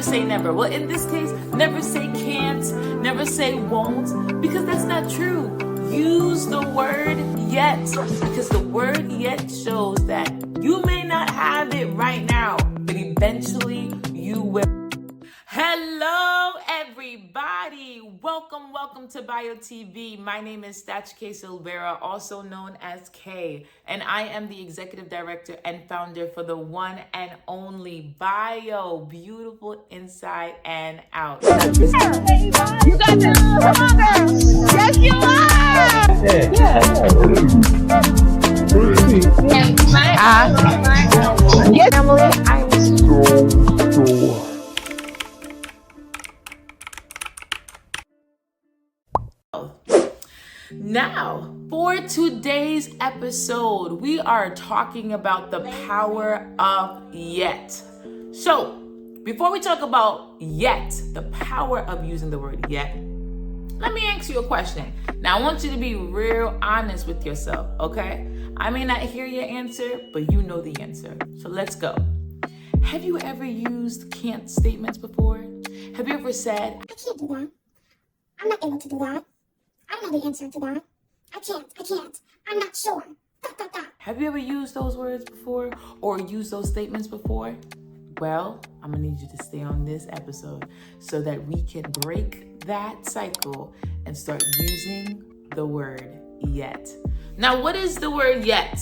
never say never. Well, in this case, never say can't, never say won't, because that's not true. Use the word yet, because the word yet shows that you may not have it right now, but eventually you will. Hello, everybody. Welcome to B.I.O T.V. My name is Statue K. Silvera, also known as K, and I am the executive director and founder for the one and only B.I.O. Beautiful Inside and Out. You got this. Come on, girl. Yes, you are. Yes, Emily. I'm so. Now, for today's episode, we are talking about the power of yet. So, before we talk about yet, the power of using the word yet, let me ask you a question. Now, I want you to be real honest with yourself, okay? I may not hear your answer, but you know the answer. So let's go. Have you ever used can't statements before? Have you ever said, I can't do that. I'm not able to do that. I don't know the answer to that. I can't. I'm not sure. Have you ever used those words before or used those statements before? Well, I'm gonna need you to stay on this episode so that we can break that cycle and start using the word yet. Now, what is the word yet?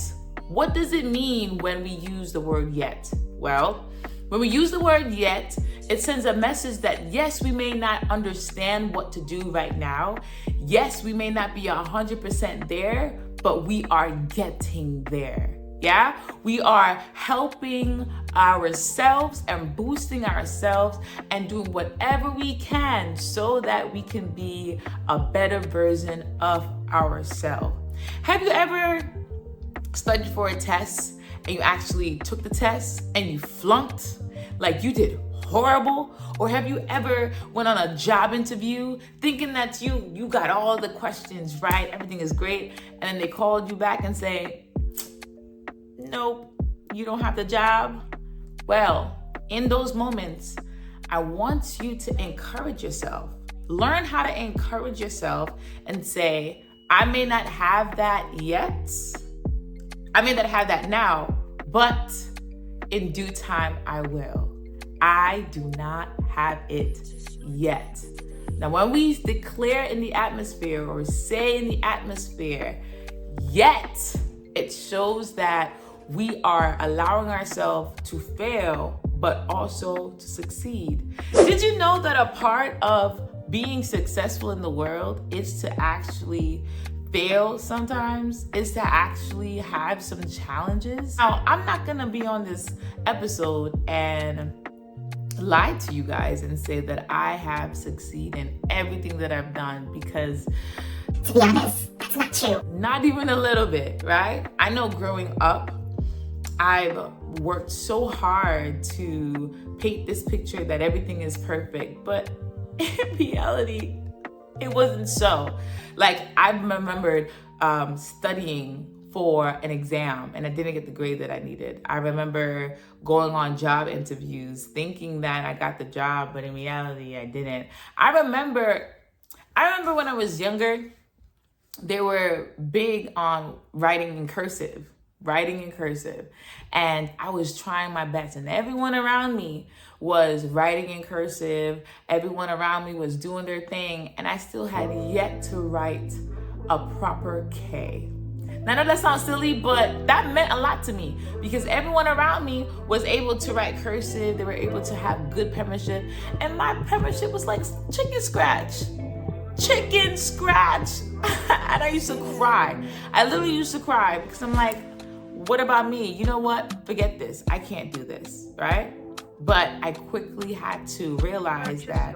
What does it mean when we use the word yet? Well, when we use the word yet, it sends a message that yes, we may not understand what to do right now. Yes, we may not be 100% there, but we are getting there. Yeah, we are helping ourselves and boosting ourselves and doing whatever we can so that we can be a better version of ourselves. Have you ever studied for a test and you actually took the test and you flunked? Like you did horrible? Or have you ever went on a job interview thinking that you got all the questions right, everything is great, and then they called you back and say, nope, you don't have the job? Well, in those moments, I want you to encourage yourself. Learn how to encourage yourself and say, I may not have that yet. I may not have that now, but in due time, I will. I do not have it yet. Now, when we declare in the atmosphere or say in the atmosphere, yet, it shows that we are allowing ourselves to fail, but also to succeed. Did you know that a part of being successful in the world is to actually fail sometimes, is to actually have some challenges? Now, I'm not gonna be on this episode and lie to you guys and say that I have succeeded in everything that I've done, because To be honest, that's not true. not even a little bit, right? I know growing up, I've worked so hard to paint this picture that everything is perfect, but in reality, it wasn't so. Like, I remembered studying for an exam and I didn't get the grade that I needed. I remember going on job interviews thinking that I got the job, but in reality, I didn't. I remember when I was younger, they were big on writing in cursive. And I was trying my best, and everyone around me was writing in cursive. Everyone around me was doing their thing, and I still had yet to write a proper K. Now, I know that sounds silly, but that meant a lot to me because everyone around me was able to write cursive. They were able to have good penmanship, and my penmanship was like chicken scratch. And I used to cry. I literally used to cry because I'm like, what about me? You know what? Forget this. I can't do this, right? But I quickly had to realize that,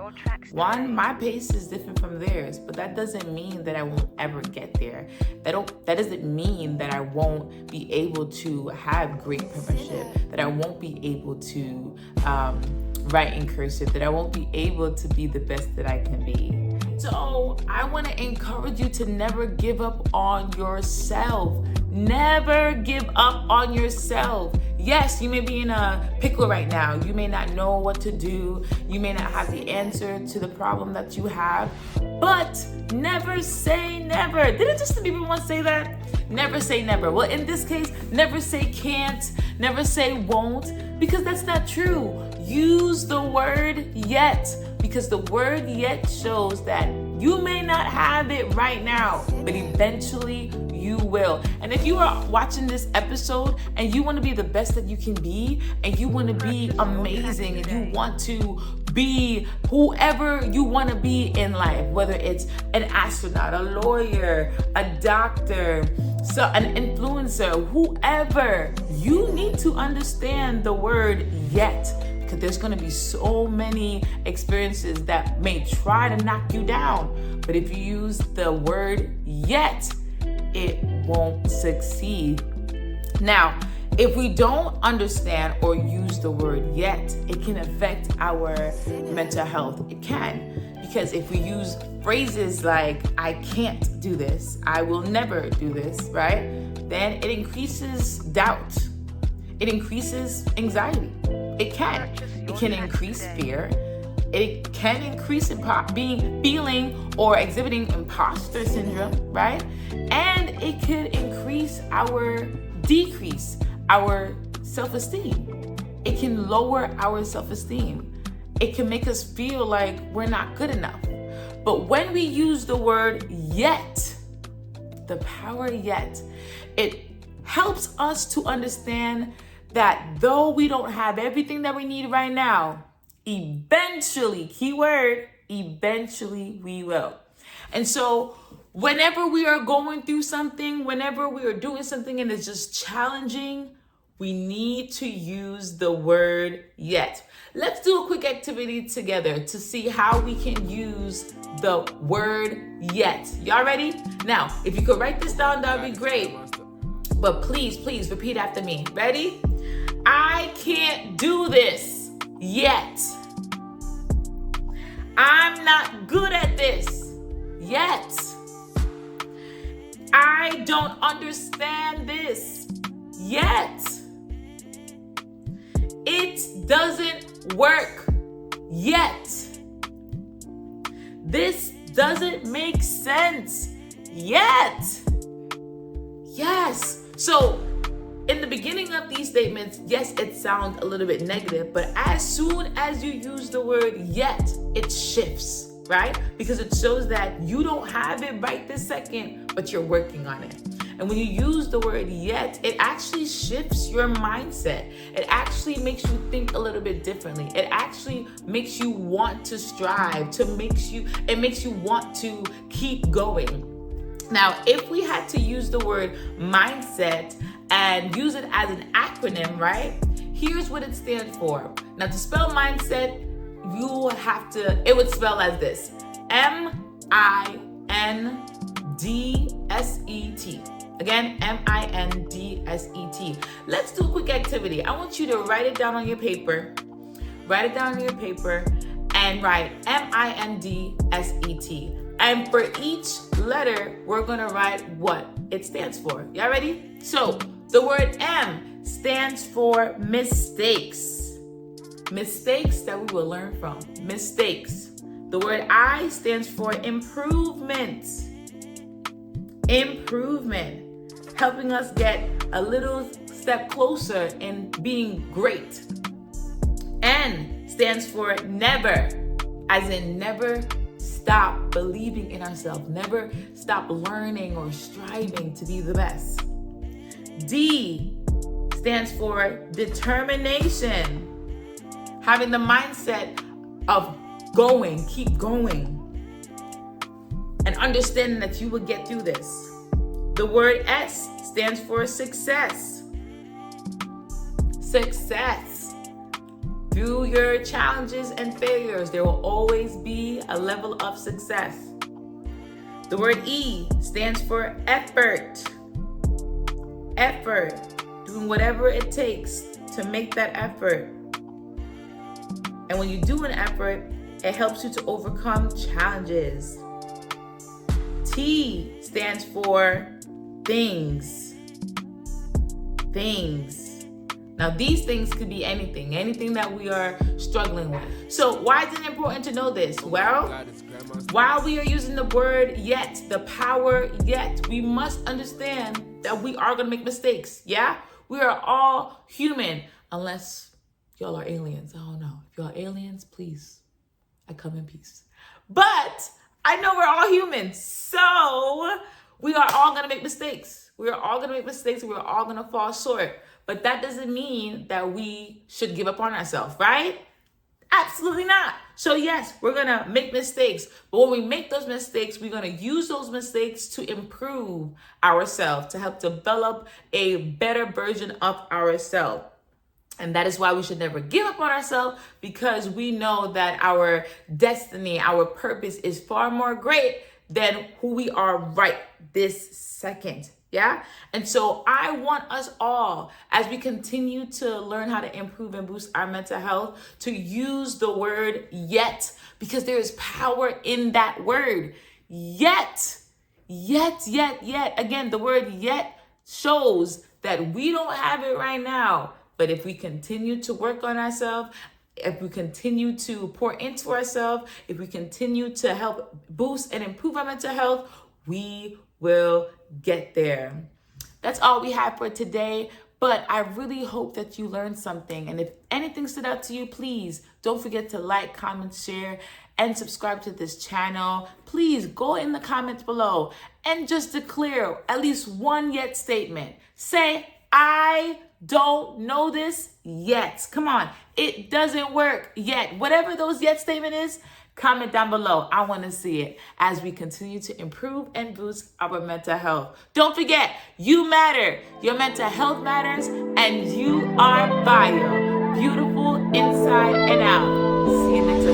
one, my pace is different from theirs, but that doesn't mean that I won't ever get there. That doesn't mean that I won't be able to have great penmanship, that I won't be able to write in cursive, that I won't be able to be the best that I can be. So I want to encourage you to never give up on yourself. Never give up on yourself. Yes, you may be in a pickle right now. You may not know what to do. You may not have the answer to the problem that you have, but never say never. Didn't Justin Bieber once say that? Never say never. Well, in this case, never say can't, never say won't, because that's not true. Use the word yet, because the word yet shows that you may not have it right now, but eventually you will. And if you are watching this episode and you want to be the best that you can be, and you want to be amazing, and you want to be whoever you want to be in life, whether it's an astronaut, a lawyer, a doctor, so an influencer, whoever, you need to understand the word yet. Because there's going to be so many experiences that may try to knock you down. But if you use the word yet, it won't succeed. Now, if we don't understand or use the word yet, it can affect our mental health. It can. Because if we use phrases like, I can't do this, I will never do this, right? Then it increases doubt. It increases anxiety. It can increase fear. It can increase feeling or exhibiting imposter syndrome, right? And it could decrease our self-esteem. It can lower our self-esteem. It can make us feel like we're not good enough. But when we use the word yet, the power yet, it helps us to understand that though we don't have everything that we need right now, eventually, keyword, eventually we will. And so whenever we are going through something, whenever we are doing something and it's just challenging, we need to use the word yet. Let's do a quick activity together to see how we can use the word yet. Y'all ready? Now, if you could write this down, that would be great. But please repeat after me. Ready? I can't do this yet. I'm not good at this yet. I don't understand this yet. It doesn't work yet. This doesn't make sense yet. Yes. So in the beginning of these statements, yes, it sounds a little bit negative, but as soon as you use the word yet, it shifts, right? Because it shows that you don't have it right this second, but you're working on it. And when you use the word yet, it actually shifts your mindset. It actually makes you think a little bit differently. It actually makes you want to strive, it makes you want to keep going. Now, if we had to use the word mindset and use it as an acronym, right? Here's what it stands for. Now, to spell mindset, it would spell as this: M-I-N-D-S-E-T. Again, M-I-N-D-S-E-T. Let's do a quick activity. I want you to write it down on your paper. Write it down on your paper and write M-I-N-D-S-E-T. And for each letter, we're gonna write what it stands for. Y'all ready? So the word M stands for mistakes. Mistakes that we will learn from. Mistakes. The word I stands for improvement. Improvement. Helping us get a little step closer in being great. N stands for never, as in never stop believing in ourselves, never stop learning or striving to be the best. D stands for determination, having the mindset of going, keep going, and understanding that you will get through this. The word S stands for success. Success. Through your challenges and failures, there will always be a level of success. The word E stands for effort. Effort. Doing whatever it takes to make that effort. And when you do an effort, it helps you to overcome challenges. T stands for things. Things. Now, these things could be anything that we are struggling with. So why is it important to know this? Well, while we are using the word yet, the power yet, we must understand that we are going to make mistakes. Yeah? We are all human, unless y'all are aliens. I don't know. If y'all are aliens, please, I come in peace. But I know we're all humans, so we are all going to make mistakes. We are all going to make mistakes. We're all going to fall short. But that doesn't mean that we should give up on ourselves, right? Absolutely not. So yes, we're going to make mistakes. But when we make those mistakes, we're going to use those mistakes to improve ourselves, to help develop a better version of ourselves. And that is why we should never give up on ourselves, because we know that our destiny, our purpose is far more great than who we are right this second. Yeah. And so I want us all, as we continue to learn how to improve and boost our mental health, to use the word yet, because there is power in that word. Yet. Again, the word yet shows that we don't have it right now. But if we continue to work on ourselves, if we continue to pour into ourselves, if we continue to help boost and improve our mental health, we will get there. That's all we have for today. But I really hope that you learned something. And if anything stood out to you, please don't forget to like, comment, share, and subscribe to this channel. Please go in the comments below and just declare at least one yet statement. Say, I don't know this yet. Come on. It doesn't work yet. Whatever those yet statement is, comment down below. I want to see it as we continue to improve and boost our mental health. Don't forget, you matter. Your mental health matters, and you are B.I.O. Beautiful inside and out. See you next time.